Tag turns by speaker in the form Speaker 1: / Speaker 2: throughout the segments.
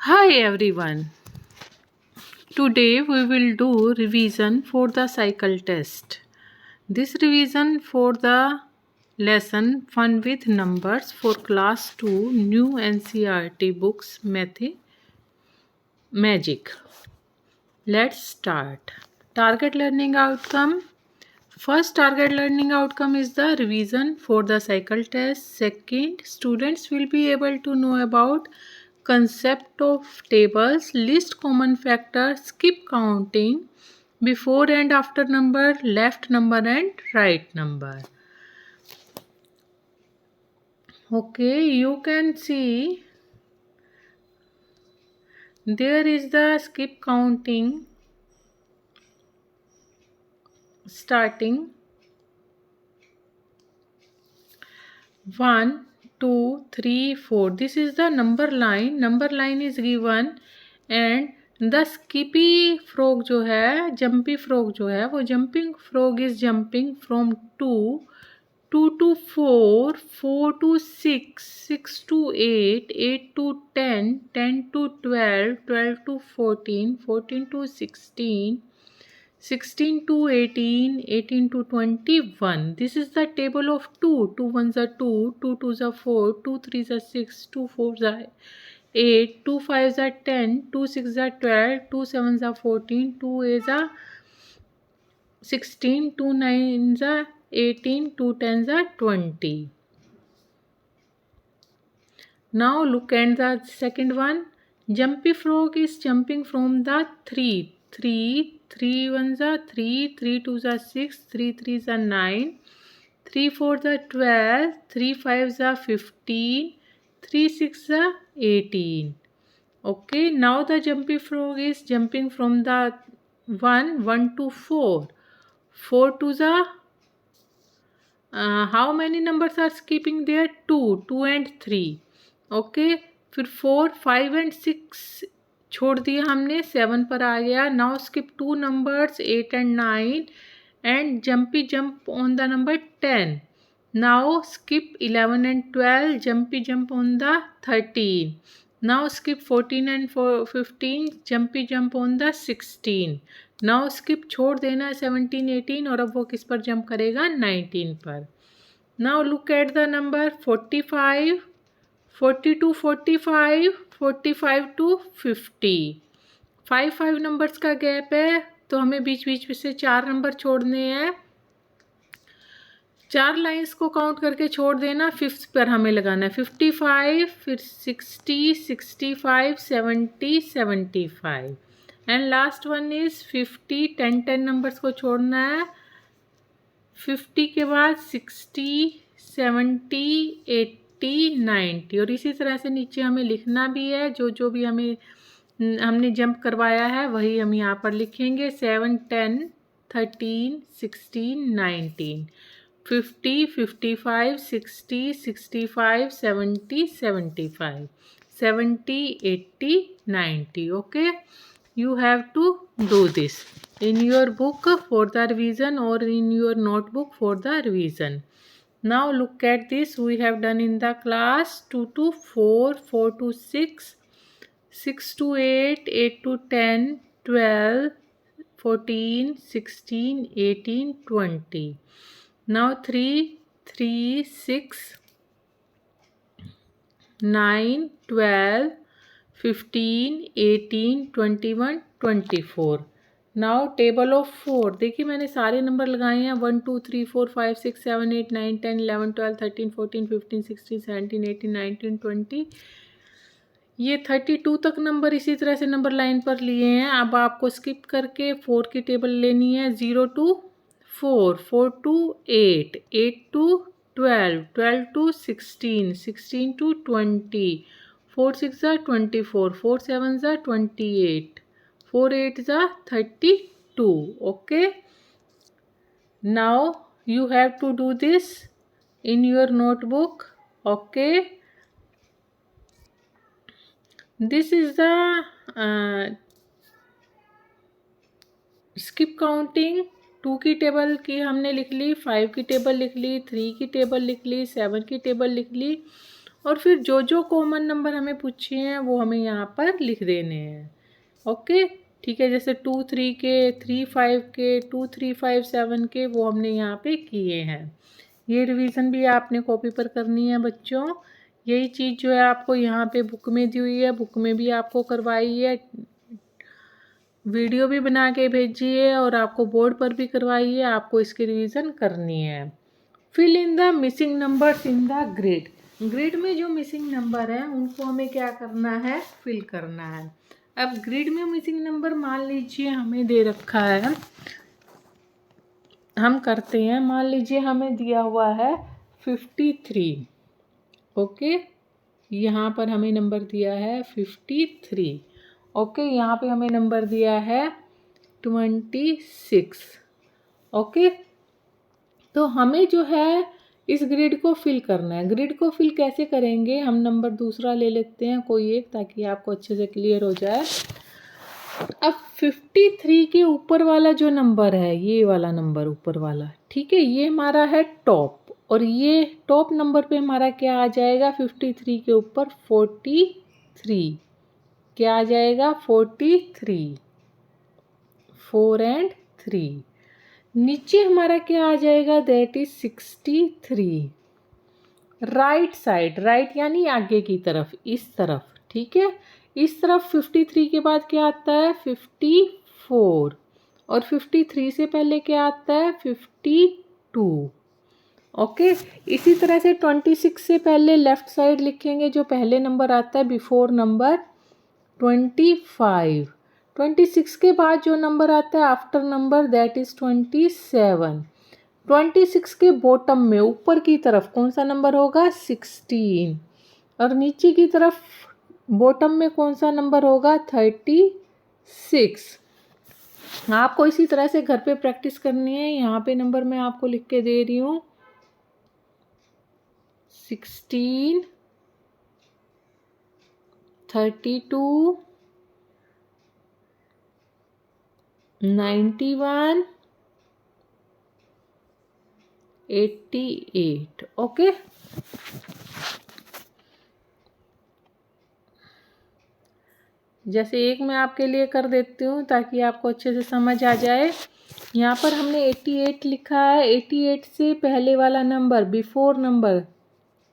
Speaker 1: Hi everyone. Today we will do revision for the cycle test. This revision for the lesson Fun with Numbers for class 2 new NCERT books Magic. Let's start. Target learning outcome. First target learning outcome is the revision for the cycle test. Second, students will be able to know about concept of tables, list common factors, skip counting, before and after number, left number and right number. Okay, you can see there is the skip counting starting 1, 2, 3, 4. This is the number line. Number line is given and the skippy frog जो है, jumpy frog जो है, वो jumping frog is jumping from 2 to 4, 4 to 6, 6 to 8, 8 to 10, 10 to 12, 12 to 14, 14 to 16, 16 to 18, 18 to 21. This is the table of 2. 2 ones are 2, 2 twos are 4, 2 threes are 6, 2 fours are 8, 2 fives are 10, 2 sixes are 12, 2 sevens are 14, 2 eights are 16, 2 nines are 18, 2 tens are 20. Now look at the second one. Jumpy frog is jumping from the 3. 3 ones are 3, 3 twos are 6, 3 threes are 9, 3 fours are 12, 3 fives are 15, 3 sixes are 18. Okay, now the jumpy frog is jumping from the 1 to 4. 4 twos are how many numbers are skipping there? 2 and 3. Okay फिर 4, 5 and 6 छोड़ दिया हमने, 7 पर आ गया. Now skip 2 numbers 8 and 9 and jumpy jump on the number 10. Now skip 11 and 12, jumpy jump on the 13. Now skip 14 and 15, jumpy jump on the 16. Now skip छोड़ देना 17, 18 और अब वो किस पर जंप करेगा? 19 पर. Now look at the number 45, 40 to 45, 45 to 50. 5 numbers का गैप है तो हमें बीच बीच में से 4 नंबर छोड़ने हैं. 4 लाइंस को काउंट करके छोड़ देना. 5th पर हमें लगाना है 55, फिर 60, 65, 70, 75 and last one is 50. 10 numbers को छोड़ना है. 50 के बाद 60, 70, 80, 90 और इसी तरह से नीचे हमें लिखना भी है. जो भी हमने जंप करवाया है वही हम यहाँ पर लिखेंगे. 7, 10, 13, 16, 19, 50, 55, 60, 65, 70, 75, 70, 80, 90. Okay, you have to do this in your book for the revision or in your notebook for the revision. Now look at this. We have done in the class 2 to 4, 4 to 6, 6 to 8, 8 to 10, 12, 14, 16, 18, 20. Now 3, 3, 6, 9, 12, 15, 18, 21, 24. Now table of 4. देखिए मैंने सारे number लगाए हैं. 1 2 3 4 5 6 7 8 9 10 11 12 13 14 15 16 17 18 19 20. ये 32 तक number इसी तरह से नंबर लाइन पर लिए हैं. अब आपको स्किप करके 4 की टेबल लेनी है. 0 to 4, 4 to 8, 8 to 12, 12 to 16, 16 to 20, 4 6 are 24, 4 7 are 28, 4 8 are 32. Okay, now you have to do this in your notebook. Okay, this is the skip counting. 2 की टेबल की हमने लिख ली, 5 की टेबल लिख ली, 3 की टेबल लिख ली, 7 की टेबल लिख ली और फिर जो जो कॉमन नंबर हमें पूछे हैं वो हमें यहाँ पर लिख देने हैं। ओके, ठीक है। जैसे 2 3 के, 3 5 के, 2 3 5 7 के वो हमने यहाँ पे किए हैं। ये रिवीजन भी आपने कॉपी पर करनी है बच्चों। यही चीज़ जो है आपको यहाँ पे बुक में दी हुई है, बुक में भी आपको करवाई है, वीडियो भी बना के भेजी है और आपको बोर्ड पर भी करवाई है। आपको इसकी रिवीजन करनी है। Fill in the missing numbers in the grid. Grid में जो मिसिंग नंबर है उनको हमें क्या करना है, फिल करना है। अब ग्रिड में मिसिंग नंबर मान लीजिए हमें दे रखा है, हम करते हैं। मान लीजिए हमें दिया हुआ है 53। ओके, यहाँ पर हमें नंबर दिया है 53। ओके, यहाँ पे हमें नंबर दिया है 26। ओके, तो हमें जो है इस ग्रिड को फिल करना है। ग्रिड को फिल कैसे करेंगे, हम नंबर दूसरा ले लेते हैं कोई एक, ताकि आपको अच्छे से क्लियर हो जाए। अब 53 के ऊपर वाला जो नंबर है, ये वाला नंबर ऊपर वाला, ठीक है, ये हमारा है टॉप। और ये टॉप नंबर पे हमारा क्या आ जाएगा, 53 के ऊपर 43। क्या आ जाएगा, 43, 4 and 3। नीचे हमारा क्या आ जाएगा, that is 63। Right side, right यानी आगे की तरफ, इस तरफ, ठीक है। इस तरफ 53 के बाद क्या आता है, 54। और 53 से पहले क्या आता है, 52। ओके, इसी तरह से 26 से पहले लेफ्ट साइड लिखेंगे, जो पहले नंबर आता है बिफोर नंबर 25। 26 के बाद जो नंबर आता है आफ्टर नंबर, दैट इज 27। 26 के बॉटम में ऊपर की तरफ कौन सा नंबर होगा, 16। और नीचे की तरफ बॉटम में कौन सा नंबर होगा, 36। आपको इसी तरह से घर पे प्रैक्टिस करनी है। यहाँ पे नंबर मैं आपको लिख के दे रही हूँ, 16, 32, 91, 88। ओके, जैसे एक मैं आपके लिए कर देती हूँ ताकि आपको अच्छे से समझ आ जाए। यहाँ पर हमने 88 लिखा है। 88 से पहले वाला number before number,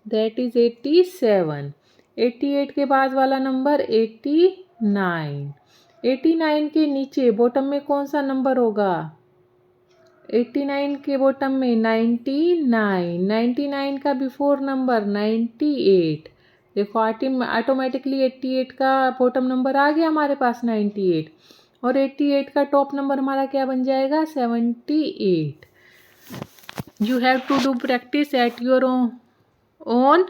Speaker 1: that is 87। 88 के बाद वाला नंबर 89। 89 के नीचे बॉटम में कौन सा नंबर होगा, 89 के बॉटम में 99। 99 का बिफोर नंबर 98। देखो ऑटोमेटिकली 88 का बॉटम नंबर आ गया हमारे पास 98। और 88 का टॉप नंबर हमारा क्या बन जाएगा, 78। You have to do practice at your own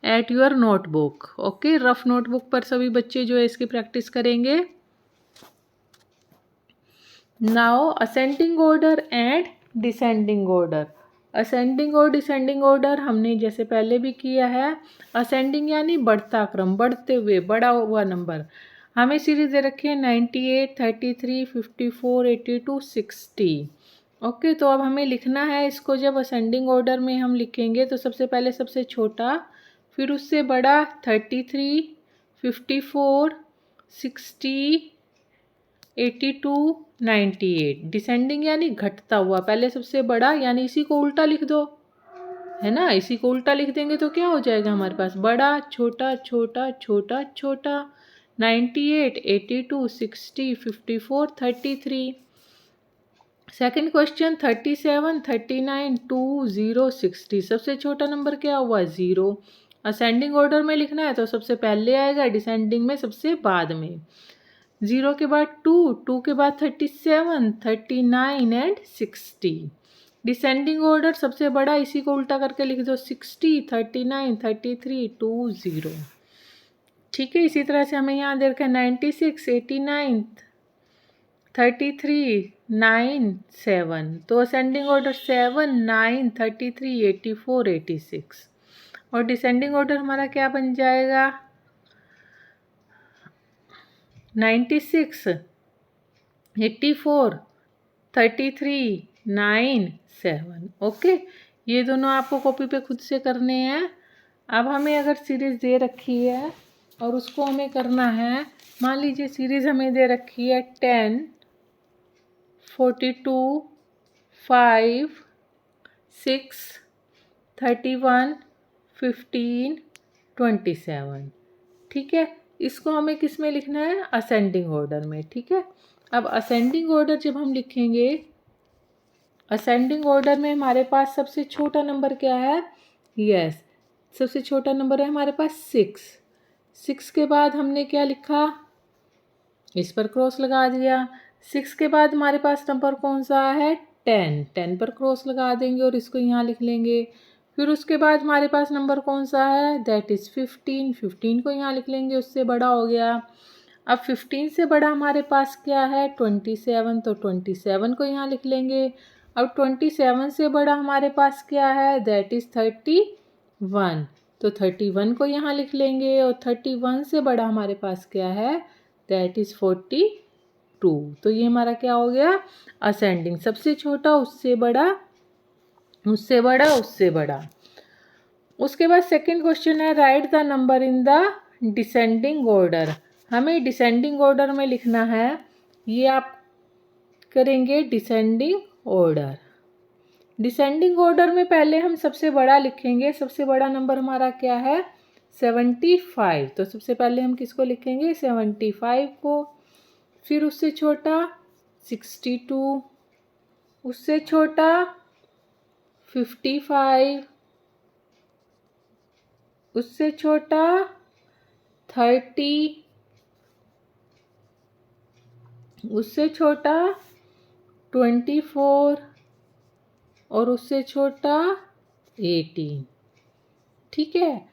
Speaker 1: at your notebook. Okay, rough notebook पर सभी बच्चे जो है इसकी प्रैक्टिस करेंगे। Now ascending order and descending order. Ascending और डिसेंडिंग ऑर्डर हमने जैसे पहले भी किया है। असेंडिंग यानी बढ़ता क्रम, बढ़ते हुए, बड़ा हुआ नंबर। हमें सीरीज दे रखी है 98, 33, 54, 82, 60। ओके, तो अब हमें लिखना है इसको। जब असेंडिंग ऑर्डर में हम लिखेंगे तो सबसे पहले सबसे छोटा, फिर उससे बड़ा 33, 54, 60, 82, 98। डिसेंडिंग यानी घटता हुआ, पहले सबसे बड़ा, यानी इसी को उल्टा लिख दो, है ना। इसी को उल्टा लिख देंगे तो क्या हो जाएगा हमारे पास, बड़ा छोटा छोटा छोटा छोटा। 98, 82, 60, 54, 33। Second question 37, 39, 2, 0, 60। सबसे छोटा नंबर क्या हुआ, 0। असेंडिंग ऑर्डर में लिखना है तो सबसे पहले आएगा, डिसेंडिंग में सबसे बाद में। 0 के बाद 2, 2 के बाद 37, 39 एंड 60। डिसेंडिंग ऑर्डर सबसे बड़ा, इसी को उल्टा करके लिख दो, 60, 39, 33, 2, 0। ठीक है, इसी तरह से हमें यहाँ दे रखा है 96, 89, 33, 9, 7। तो असेंडिंग ऑर्डर 7, 9, 33, 84, 86। और डिसेंडिंग ऑर्डर हमारा क्या बन जाएगा, 96, 84, 33, 9, 7। ओके, ये दोनों आपको कॉपी पे खुद से करने हैं। अब हमें अगर सीरीज़ दे रखी है और उसको हमें करना है, मान लीजिए सीरीज़ हमें दे रखी है 10, 42, 5, 6, 31, 15, 27। ठीक है, इसको हमें किस में लिखना है? असेंडिंग ऑर्डर में। ठीक है, अब असेंडिंग ऑर्डर जब हम लिखेंगे, असेंडिंग ऑर्डर में हमारे पास सबसे छोटा नंबर क्या है? यस, सबसे छोटा नंबर है हमारे पास 6। 6 के बाद हमने क्या लिखा? इस पर क्रॉस लगा दिया। 6 के बाद हमारे पास नंबर कौन सा है? 10। 10 पर क्रॉस लगा देंगे और इसको यहाँ लिख लेंगे। फिर उसके बाद हमारे पास नंबर कौन सा है? That is 15। 15 को यहाँ लिख लेंगे, उससे बड़ा हो गया। अब 15 से बड़ा हमारे पास क्या है? 27। तो 27 को यहाँ लिख लेंगे। अब 27 से बड़ा हमारे पास क्या है? That is 31। तो 31 को यहाँ लिख लेंगे। और 31 से बड़ा हमारे पास क्या है? That is 42। तो ये हमारा क्या हो गया? असेंडिंग, सबसे छोटा उससे बड़ा, उससे बड़ा, उससे बड़ा। उसके बाद सेकंड क्वेश्चन है, right the number in the descending order. हमें डिसेंडिंग ऑर्डर में लिखना है। ये आप करेंगे डिसेंडिंग ऑर्डर। डिसेंडिंग ऑर्डर में पहले हम सबसे बड़ा लिखेंगे। सबसे बड़ा नंबर हमारा क्या है? 75। तो सबसे पहले हम किसको लिखेंगे? 75 को। फिर उससे छोटा 62, उससे छोटा 55, उससे छोटा 30, उससे छोटा 24 और उससे छोटा 18। ठीक है,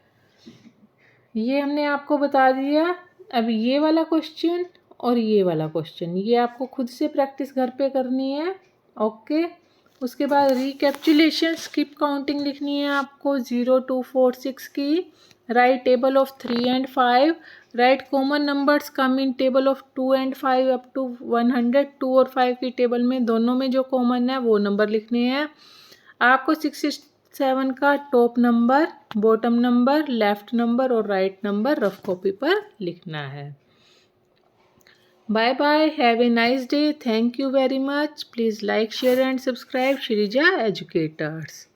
Speaker 1: ये हमने आपको बता दिया। अब ये वाला क्वेश्चन और ये वाला क्वेश्चन, ये आपको खुद से प्रैक्टिस घर पे करनी है। ओके, उसके बाद रिकैप्चुलेशन, स्किप काउंटिंग लिखनी है आपको 0, 2, 4, 6 की। Write table of 3 and 5। Write common numbers come in table of 2 and 5 up to 100। 2 और 5 की टेबल में दोनों में जो कॉमन है वो नंबर लिखने हैं आपको। 67 का top number, bottom number, left number और राइट नंबर रफ कॉपी पर लिखना है। Bye bye, have a nice day, thank you very much. Please like, share and subscribe Shreeja educators.